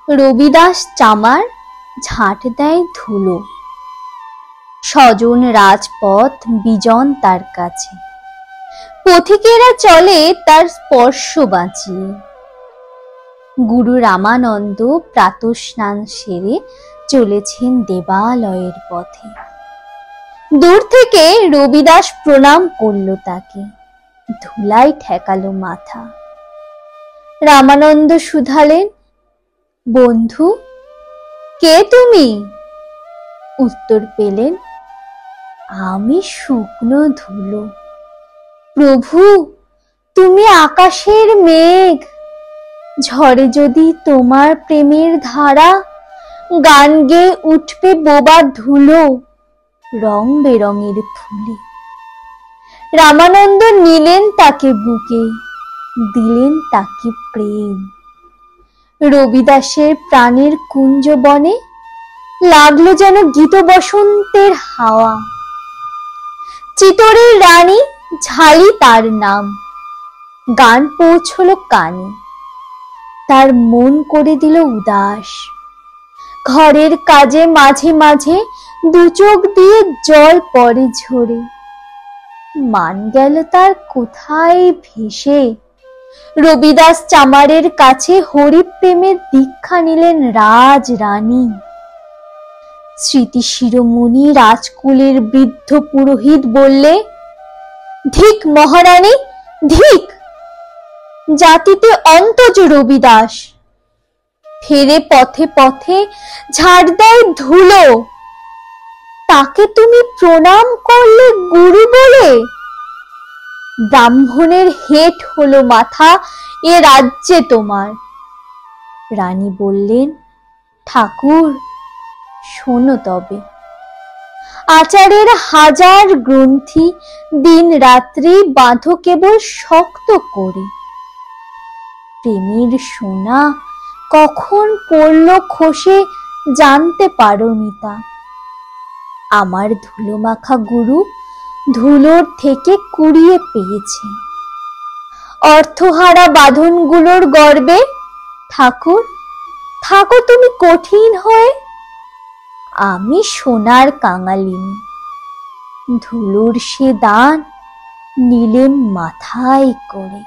রবিদাস চামার ঝাঁট দেয় ধুলো। স্বজন রাজপথ বিজন তার কাছে, পথিকেরা চলে তার স্পর্শ বাঁচিয়ে। গুরু রামানন্দ প্রাতঃস্নান সেরে চলেছেন দেবালয়ের পথে। দূর থেকে রবিদাস প্রণাম করল তাকে, ধুলায় ঠেকালো মাথা। রামানন্দ শুধালেন, বন্ধু কে তুমি? উত্তর পেলেন, আমি শুকনো ধুলো। প্রভু তুমি আকাশের মেঘ, ঝড়ে যদি তোমার প্রেমের ধারা, গান গেয়ে উঠবে বোবা ধুলো রং বেরঙের ফুলে। রামানন্দ নিলেন তাকে বুকে, দিলেন তাকে প্রেম। রবিদাসের প্রাণের কুঞ্জ বনে লাগলো যেন গীত বসন্তের হাওয়া। চিতরের রানী ঝালি তার নাম, গান পৌঁছলো কানে, তার মন করে দিল উদাস। ঘরের কাজে মাঝে মাঝে দু চোখ দিয়ে জল পড়ে ঝরে। মান গেল তার কোথায় ভেসে। রবিদাস চামারের কাছে হরিপ্রেমের দীক্ষা নিলেন রাজ রানী। স্মৃতি শিরোমণি রাজকুলের বৃদ্ধ পুরোহিত বললে, ধিক মহারানী ধিক, জাতিতে অন্তজ রবিদাস। ফেরে পথে পথে ঝাড় দেয় ধুলো, তাকে তুমি প্রণাম করলে গুরু বলে। ব্রাহ্মণের হেট হলো মাথা এ রাজ্যে তোমার। রানী বললেন, ঠাকুর শোনো তবে। আচারের হাজার গ্রন্থি দিন রাত্রি বাঁধো কেবল শক্ত করে। প্রেমের সোনা কখন পড়ল খসে জানতে পারোনি তা। আমার ধুলো মাখা গুরু ধুলোর থেকে কুড়িয়ে পেয়েছে। অর্থহারা বাঁধনগুলোর গর্বে ঠাকুর থাকো তুমি কঠিন হয়ে। আমি সোনার কাঙালিনী, ধুলোর সে দান নিলেম মাথায় করে।